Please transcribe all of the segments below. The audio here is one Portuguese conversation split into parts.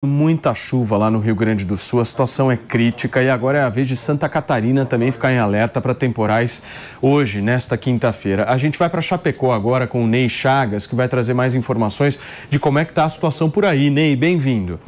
Muita chuva lá no Rio Grande do Sul, a situação é crítica e agora é a vez de Santa Catarina também ficar em alerta para temporais hoje, nesta quinta-feira. A gente vai para Chapecó agora com o Ney Chagas, que vai trazer mais informações de como é que está a situação por aí. Ney, bem-vindo.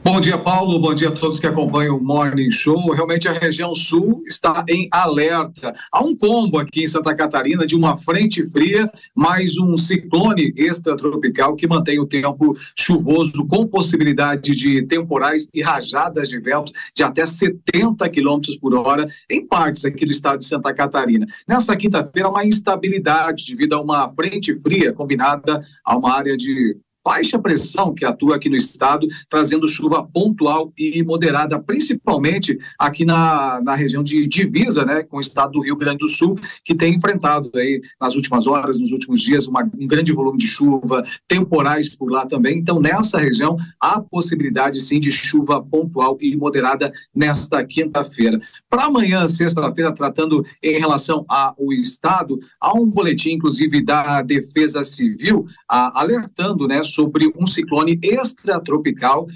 Bom dia, Paulo. Bom dia a todos que acompanham o Morning Show. Realmente a região sul está em alerta. Há um combo aqui em Santa Catarina de uma frente fria, mais um ciclone extratropical que mantém o tempo chuvoso com possibilidade de temporais e rajadas de ventos de até 70 km por hora em partes aqui do estado de Santa Catarina. Nesta quinta-feira, uma instabilidade devido a uma frente fria combinada a uma área de baixa pressão que atua aqui no estado, trazendo chuva pontual e moderada, principalmente aqui na região de divisa, né, com o estado do Rio Grande do Sul, que tem enfrentado aí nas últimas horas, nos últimos dias, um grande volume de chuva, temporais por lá também. Então, nessa região, há possibilidade, sim, de chuva pontual e moderada nesta quinta-feira. Para amanhã, sexta-feira, tratando em relação ao estado, há um boletim, inclusive, da Defesa Civil, alertando, né, sobre um ciclone extratropical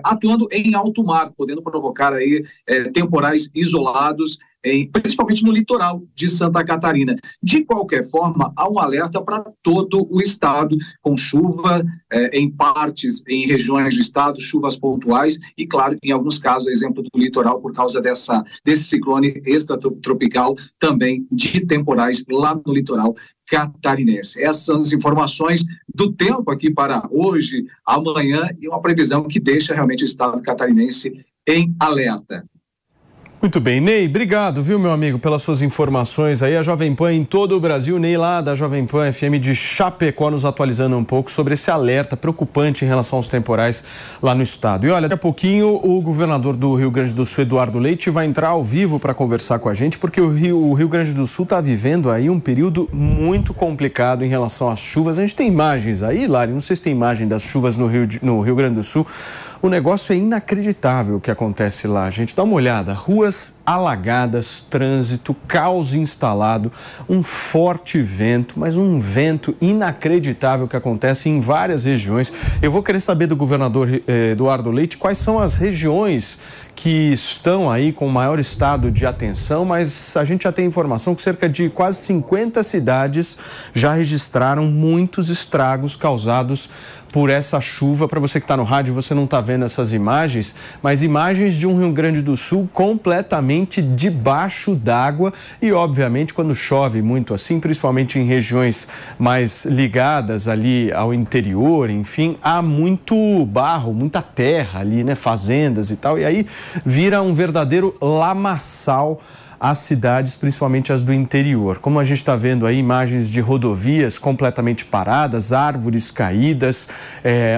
atuando em alto mar, podendo provocar aí temporais isolados, principalmente no litoral de Santa Catarina. De qualquer forma, há um alerta para todo o estado, com chuva em partes, em regiões do estado, chuvas pontuais e, claro, em alguns casos, exemplo do litoral, por causa desse ciclone extratropical, também de temporais lá no litoral catarinense. Essas são as informações do tempo aqui para hoje, amanhã, e uma previsão que deixa realmente o estado catarinense em alerta. Muito bem, Ney, obrigado, viu, meu amigo, pelas suas informações aí. A Jovem Pan em todo o Brasil, Ney lá da Jovem Pan FM de Chapecó, nos atualizando um pouco sobre esse alerta preocupante em relação aos temporais lá no estado. E olha, daqui a pouquinho o governador do Rio Grande do Sul, Eduardo Leite, vai entrar ao vivo para conversar com a gente, porque o Rio Grande do Sul está vivendo aí um período muito complicado em relação às chuvas. A gente tem imagens aí, Lari, não sei se tem imagem das chuvas no Rio Grande do Sul. O negócio é inacreditável o que acontece lá, gente. Dá uma olhada, ruas alagadas, trânsito, caos instalado, um forte vento, mas um vento inacreditável que acontece em várias regiões. Eu vou querer saber do governador Eduardo Leite quais são as regiões que estão aí com maior estado de atenção, mas a gente já tem informação que cerca de quase 50 cidades já registraram muitos estragos causados por essa chuva. Para você que está no rádio, você não está vendo essas imagens, mas imagens de um Rio Grande do Sul completamente debaixo d'água e, obviamente, quando chove muito assim, principalmente em regiões mais ligadas ali ao interior, enfim, há muito barro, muita terra ali, né, fazendas e tal, e aí vira um verdadeiro lamaçal as cidades, principalmente as do interior. Como a gente está vendo aí, imagens de rodovias completamente paradas, árvores caídas,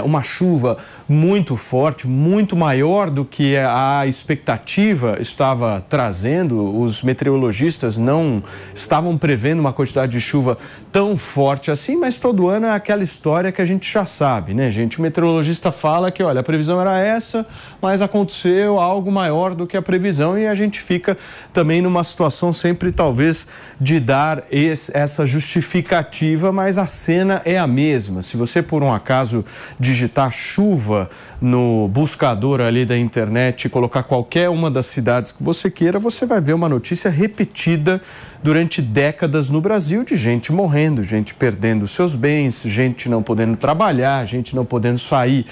uma chuva muito forte, muito maior do que a expectativa estava trazendo. Os meteorologistas não estavam prevendo uma quantidade de chuva tão forte assim, mas todo ano é aquela história que a gente já sabe, né, gente? O meteorologista fala que, olha, a previsão era essa, mas aconteceu algo maior do que a previsão e a gente fica também numa situação sempre, talvez, de dar essa justificativa, mas a cena é a mesma. Se você, por um acaso, digitar chuva no buscador ali da internet e colocar qualquer uma das cidades que você queira, você vai ver uma notícia repetida durante décadas no Brasil de gente morrendo, gente perdendo seus bens, gente não podendo trabalhar, gente não podendo sair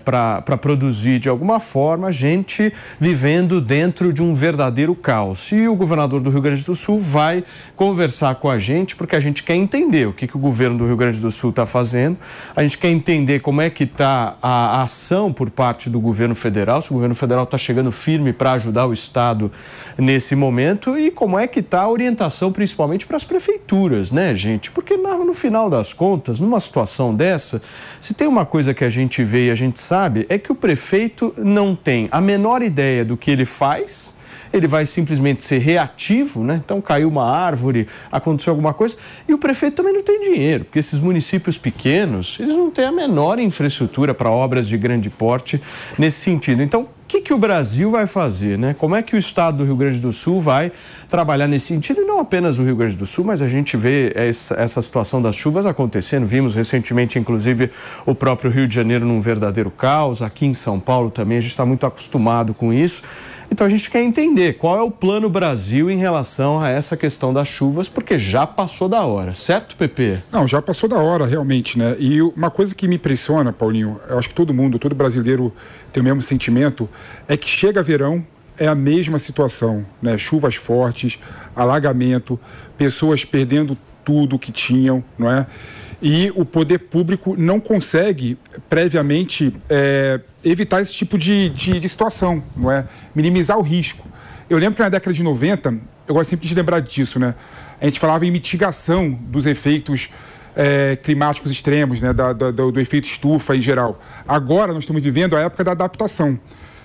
para produzir de alguma forma, gente vivendo dentro de um verdadeiro caos. E o governador do Rio Grande do Sul vai conversar com a gente, porque a gente quer entender o que o governo do Rio Grande do Sul está fazendo, a gente quer entender como é que está a ação por parte do governo federal, se o governo federal está chegando firme para ajudar o estado nesse momento e como é que está a orientação principalmente para as prefeituras, né, gente? Porque no final das contas, numa situação dessa, se tem uma coisa que a gente vê e a gente sabe, é que o prefeito não tem a menor ideia do que ele faz. Ele vai simplesmente ser reativo, né? Então caiu uma árvore, aconteceu alguma coisa, e o prefeito também não tem dinheiro, porque esses municípios pequenos, eles não têm a menor infraestrutura para obras de grande porte nesse sentido. Então, o que que o Brasil vai fazer, né? Como é que o estado do Rio Grande do Sul vai trabalhar nesse sentido? E não apenas o Rio Grande do Sul, mas a gente vê essa situação das chuvas acontecendo. Vimos recentemente, inclusive, o próprio Rio de Janeiro num verdadeiro caos. Aqui em São Paulo também, a gente está muito acostumado com isso. Então a gente quer entender qual é o plano Brasil em relação a essa questão das chuvas, porque já passou da hora, certo, Pepe? Não, já passou da hora, realmente, né? E uma coisa que me impressiona, Paulinho, eu acho que todo brasileiro tem o mesmo sentimento, é que chega verão, é a mesma situação, né? Chuvas fortes, alagamento, pessoas perdendo tudo que tinham, não é? E o poder público não consegue previamente evitar esse tipo de situação, não é? Minimizar o risco. Eu lembro que na década de 90, eu gosto sempre de lembrar disso, né? A gente falava em mitigação dos efeitos climáticos extremos, né? Do efeito estufa em geral. Agora nós estamos vivendo a época da adaptação.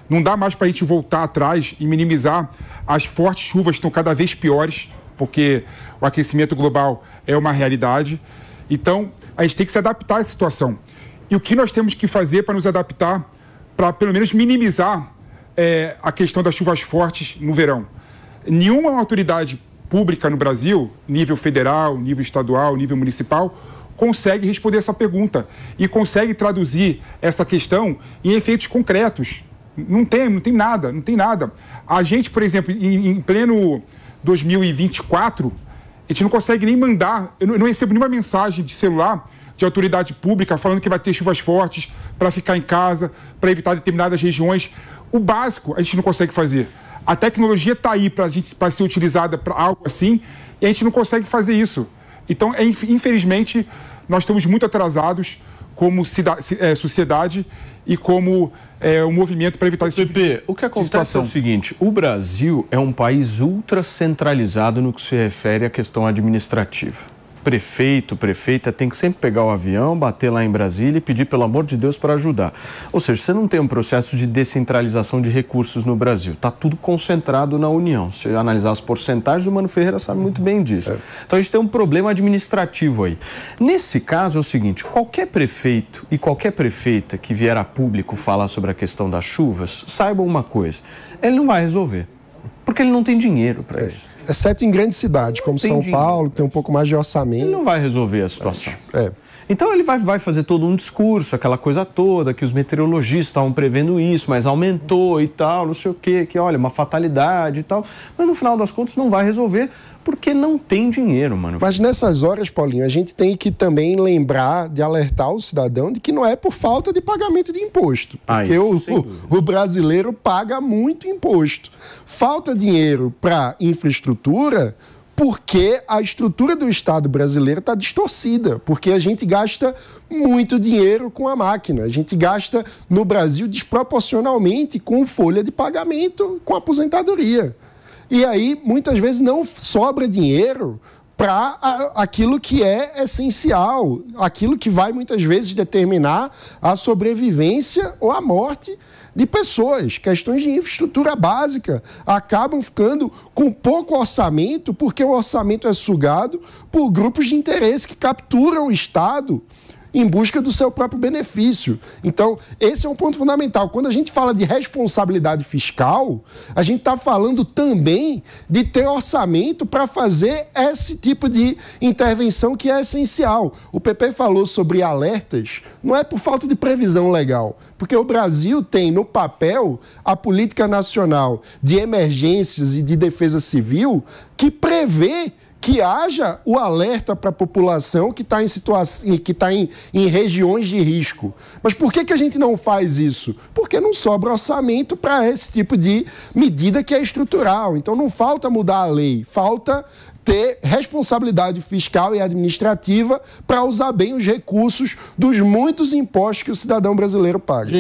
Não dá mais para a gente voltar atrás e minimizar as fortes chuvas que estão cada vez piores, porque o aquecimento global é uma realidade. Então, a gente tem que se adaptar à situação. E o que nós temos que fazer para nos adaptar, para pelo menos minimizar a questão das chuvas fortes no verão? Nenhuma autoridade pública no Brasil, nível federal, nível estadual, nível municipal, consegue responder essa pergunta e consegue traduzir essa questão em efeitos concretos. Não tem nada. A gente, por exemplo, em pleno 2024... a gente não consegue nem mandar, eu não recebo nenhuma mensagem de celular de autoridade pública falando que vai ter chuvas fortes para ficar em casa, para evitar determinadas regiões. O básico a gente não consegue fazer. A tecnologia está aí para ser utilizada para algo assim e a gente não consegue fazer isso. Então, infelizmente, nós estamos muito atrasados como sociedade e como um movimento para evitar esse tipo de situação. O que acontece é o seguinte, o Brasil é um país ultra centralizado no que se refere à questão administrativa. Prefeita tem que sempre pegar o avião, bater lá em Brasília e pedir, pelo amor de Deus, para ajudar. Ou seja, você não tem um processo de descentralização de recursos no Brasil. Está tudo concentrado na União. Se analisar as porcentagens, o Mano Ferreira sabe muito bem disso. Então a gente tem um problema administrativo aí. Nesse caso é o seguinte, qualquer prefeito e qualquer prefeita que vier a público falar sobre a questão das chuvas, saibam uma coisa, ele não vai resolver, porque ele não tem dinheiro para isso. Exceto em grandes cidades, como São Paulo, que tem um pouco mais de orçamento. Ele não vai resolver a situação. Então ele vai fazer todo um discurso, aquela coisa toda, que os meteorologistas estavam prevendo isso, mas aumentou e tal, não sei o quê, que olha, uma fatalidade e tal. Mas no final das contas não vai resolver, porque não tem dinheiro, mano. Mas nessas horas, Paulinho, a gente tem que também lembrar de alertar o cidadão de que não é por falta de pagamento de imposto. Porque o brasileiro paga muito imposto. Falta dinheiro para infraestrutura porque a estrutura do Estado brasileiro está distorcida, porque a gente gasta muito dinheiro com a máquina. A gente gasta no Brasil desproporcionalmente com folha de pagamento, com aposentadoria. E aí, muitas vezes, não sobra dinheiro para aquilo que é essencial, aquilo que vai, muitas vezes, determinar a sobrevivência ou a morte de pessoas. Questões de infraestrutura básica acabam ficando com pouco orçamento, porque o orçamento é sugado por grupos de interesse que capturam o Estado em busca do seu próprio benefício. Então, esse é um ponto fundamental. Quando a gente fala de responsabilidade fiscal, a gente está falando também de ter orçamento para fazer esse tipo de intervenção que é essencial. O PP falou sobre alertas, não é por falta de previsão legal, porque o Brasil tem no papel a Política Nacional de Emergências e de Defesa Civil, que prevê que haja o alerta para a população que está em regiões de risco. Mas por que a gente não faz isso? Porque não sobra orçamento para esse tipo de medida que é estrutural. Então não falta mudar a lei, falta ter responsabilidade fiscal e administrativa para usar bem os recursos dos muitos impostos que o cidadão brasileiro paga.